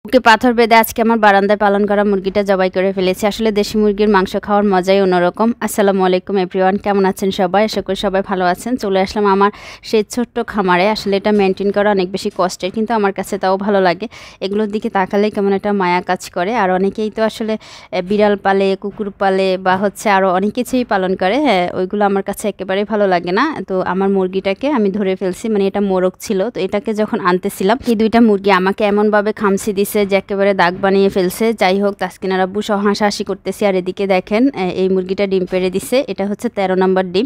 বুকে পাথর বেঁধে আজকে আমার বারান্দায় পালন করা মুরগিটা জবাই করে ফেলেছি। আসলে দেশি মুরগির মাংস খাওয়ার মজাই অন্যরকম। আসসালামু আলাইকুম এভরিওয়ান, কেমন আছেন সবাই? আশা করি সবাই ভালো আছেন। চলে আসলাম আমার সেই ছোট্ট খামারে। আসলে এটা মেনটেন করা অনেক বেশি কষ্টের, কিন্তু আমার কাছে তাও ভালো লাগে। এগুলোর দিকে তাকালে কেমন একটা মায়া কাজ করে। আর অনেকেই তো আসলে বিড়াল পালে, কুকুর পালে বা হচ্ছে আরও অনেক কিছুই পালন করে। হ্যাঁ, ওইগুলো আমার কাছে একেবারেই ভালো লাগে না। তো আমার মুরগিটাকে আমি ধরে ফেলছি, মানে এটা মোরগ ছিল। তো এটাকে যখন আনতেছিলাম, এই দুইটা মুরগি আমাকে এমনভাবে খামচি দিছে যে একেবারে দাগ বানিয়ে ফেলছে। যাই হোক, তাসকিনার আব্বু সহ হাসাহাসি করতেছি। আর এদিকে দেখেন এই মুরগিটা ডিম পেড়ে দিছে। এটা হচ্ছে 13 নম্বর ডিম।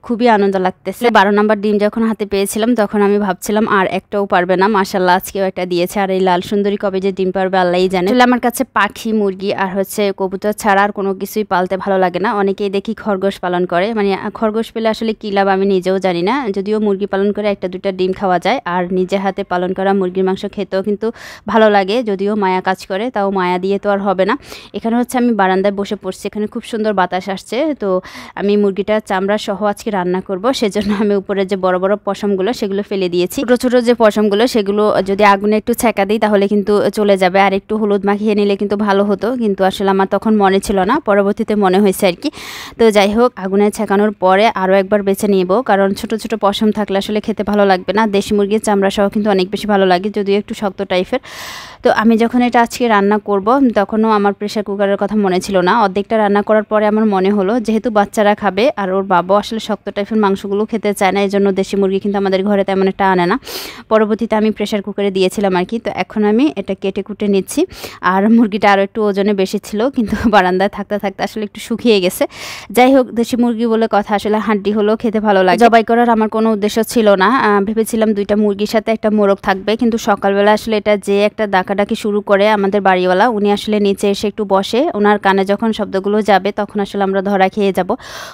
খুবই আনন্দ লাগতেছে। 12 নম্বর ডিম যখন হাতে পেয়েছিলাম তখন আমি ভাবছিলাম আর একটাও পারবে না। মাশাআল্লাহ, আজকেও একটা দিয়েছে। আর এই লাল সুন্দরী কবে যে ডিম পারবে আল্লাহই জানে। আসলে আমার কাছে পাখি, মুরগি আর হচ্ছে কবুতর ছাড়া আর কোনো কিছুই পালতে ভালো লাগে না। অনেকেই দেখি খরগোশ পালন করে, মানে খরগোশ পেলে আসলে কী লাভ আমি নিজেও জানি না। যদিও মুরগি পালন করে একটা দুটা ডিম খাওয়া যায়, আর নিজে হাতে পালন করা মুরগির মাংস খেতেও কিন্তু ভালো লাগে। যদিও মায়া কাজ করে, তাও মায়া দিয়ে তো আর হবে না। এখানে হচ্ছে আমি বারান্দায় বসে পড়ছি, এখানে খুব সুন্দর বাতাস আসছে। তো আমি মুরগিটার চামড়া সহ আজকে রান্না করব, সেজন্য আমি উপরে যে বড় বড় পশমগুলো সেগুলো ফেলে দিয়েছি। ছোট ছোট যে পশমগুলো সেগুলো যদি আগুনে একটু ছেঁকা দিই তাহলে কিন্তু চলে যাবে, আর একটু হলুদ মাখিয়ে নিলে কিন্তু ভালো হতো। কিন্তু আসলে আমার তখন মনে ছিল না, পরবর্তীতে মনে হয়েছে আর কি। তো যাই হোক, আগুনে ছেঁকানোর পরে আরও একবার বেছে নিব, কারণ ছোট ছোট পশম থাকলে আসলে খেতে ভালো লাগবে না। দেশি মুরগির চামড়া সহ কিন্তু অনেক বেশি ভালো লাগে, যদিও একটু শক্ত টাইপের। তো আমি যখন এটা আজকে রান্না করব তখনও আমার প্রেশার কুকারের কথা মনে ছিল না। অর্ধেকটা রান্না করার পরে আমার মনে হলো যেহেতু বাচ্চারা খাবে আর ওর বাবাও আসলে শক্ত টাইপের মাংসগুলো খেতে চায় না, এই জন্য দেশি মুরগি কিন্তু আমাদের ঘরে তেমন একটা আনে না। পরবর্তীতে আমি প্রেশার কুকারে দিয়েছিলাম আর কি। তো এখন আমি এটা কেটে কুটে নিচ্ছি। আর মুরগিটা আরও একটু ওজনে বেশি ছিল, কিন্তু বারান্দায় থাকতে থাকতে আসলে একটু শুকিয়ে গেছে। যাই হোক, দেশি মুরগি বলে কথা, আসলে হাড্ডি হলেও খেতে ভালো লাগে। জবাই করার আমার কোনো উদ্দেশ্য ছিল না। ভেবেছিলাম দুইটা মুরগির সাথে একটা মোরগ থাকবে, কিন্তু সকালবেলা আসলে এটা যে একটা ডাকাডাকি শুরু করে আমাদের বাড়িওয়ালা, উনি আসলে নিচে এসে একটু বসে। ওনার কানে যখন শব্দগুলো যাবে তখন আসলে আমরা ধরা খেয়ে যাব।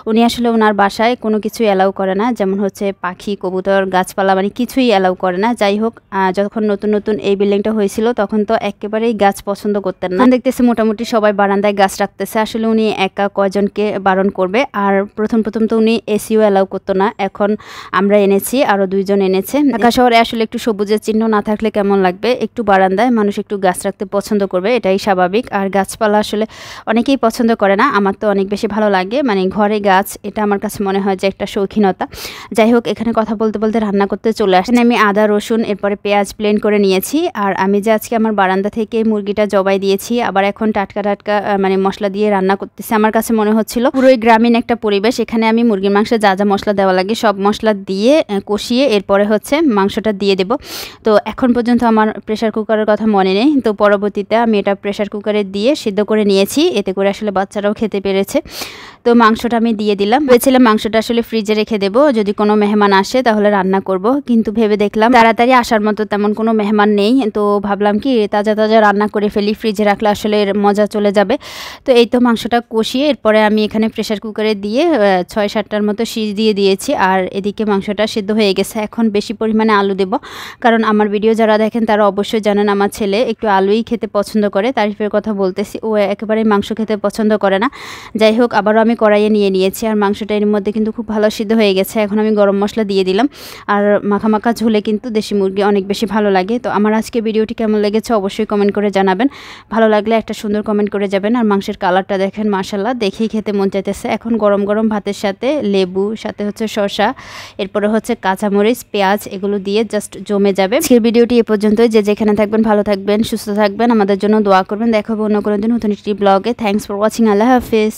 উনি আসলে ওনার বাসায় কোনো কিছুই অ্যালাউ করে না, যেমন হচ্ছে পাখি, কবুতর, গাছপালা, মানে কিছুই অ্যালাউ করে না। যাই হোক, যখন নতুন নতুন এই বিল্ডিংটা হয়েছিল তখন তো একেবারেই গাছ পছন্দ করতেন না। দেখতেছি মোটামুটি সবাই বারান্দায় গাছ রাখতেছে। আসলে উনি একা কয়জনকে বারণ করবে। আর প্রথম তো উনি এসিও অ্যালাউ করতো না, এখন আমরা এনেছি, আরও 2 জন এনেছে। ঢাকা শহরে আসলে একটু সবুজের চিহ্ন না থাকলে কেমন লাগবে? একটু বারান্দায় মানুষ একটু গাছ রাখতে পছন্দ করবে, এটাই স্বাভাবিক। আর গাছপালা আসলে অনেকেই পছন্দ করে না, আমার তো অনেক বেশি ভালো লাগে। মানে ঘরে গাছ, এটা আমার কাছে মনে হয় যে একটা শৌখিনতা। যাই হোক, এখানে কথা বলতে বলতে রান্না করতে চলে আসেন। আমি আদা, রসুন, এরপরে পেঁয়াজ ব্লেন্ড করে নিয়েছি। আর আমি যে আজকে আমার বারান্দা থেকে মুরগিটা জবাই দিয়েছি, আবার এখন টাটকা টাটকা মানে মশলা দিয়ে রান্না করতেছি। আমার কাছে মনে হচ্ছিল পুরোই গ্রামীণ একটা পরিবেশ। এখানে আমি মুরগির মাংসে যা যা মশলা দেওয়া লাগে সব মশলা দিয়ে কষিয়ে এরপরে হচ্ছে মাংসটা দিয়ে দেব। তো এখন পর্যন্ত আমার প্রেশার কুকারের কথা মনে নেই। তো পরবর্তীতে আমি এটা প্রেশার কুকারে দিয়ে সিদ্ধ করে নিয়েছি, এতে করে আসলে বাচ্চারাও খেতে পেরেছে। তো মাংসটা আমি দিয়ে দিলাম। ভেবেছিলাম মাংসটা আসলে ফ্রিজে রেখে দেবো, যদি কোনো মেহমান আসে তাহলে রান্না করব, কিন্তু ভেবে দেখলাম তাড়াতাড়ি আসার মতো তেমন কোনো মেহমান নেই। তো ভাবলাম কি তাজা তাজা রান্না করে ফেলি, ফ্রিজে রাখলে আসলে এর মজা চলে যাবে। তো এই তো মাংসটা কষিয়ে এরপরে আমি এখানে প্রেশার কুকারে দিয়ে 6-7টার মতো সিজ দিয়ে দিয়েছি। আর এদিকে মাংসটা সিদ্ধ হয়ে গেছে। এখন বেশি পরিমাণে আলু দেব, কারণ আমার ভিডিও যারা দেখেন তারা অবশ্যই জানেন আমার ছেলে একটু আলুই খেতে পছন্দ করে। তারিফের কথা বলতেছি, ও একেবারেই মাংস খেতে পছন্দ করে না। যাই হোক, আবারও আমি কড়াইয়ে নিয়ে নিয়েছি। আর মাংসটা এর মধ্যে কিন্তু খুব ভালো সিদ্ধ হয়ে গেছে। এখন আমি গরম মশলা দিয়ে দিলাম। আর মাখা মাখা ঝোলে কিন্তু দেশি মুরগি অনেক বেশি ভালো লাগে। তো আমার আজকে ভিডিওটি কেমন লেগেছে অবশ্যই কমেন্ট করে জানাবেন। ভালো লাগলে একটা সুন্দর কমেন্ট করে যাবেন। আর মাংসের কালারটা দেখেন, মাশাআল্লাহ, দেখেই খেতে মন চাইতেছে। এখন গরম গরম ভাতের সাথে লেবু, সাথে হচ্ছে শসা, এরপরে হচ্ছে কাঁচামরিচ, পেঁয়াজ, এগুলো দিয়ে জাস্ট জমে যাবে। আজকের ভিডিওটি এ পর্যন্তই। যে যেখানে থাকবেন ভালো থাকবেন, সুস্থ থাকবেন, আমাদের জন্য দোয়া করবেন। দেখা হবে অন্য কোনো দিন নতুন একটি ব্লগে। Thanks for watching. Allah Hafiz.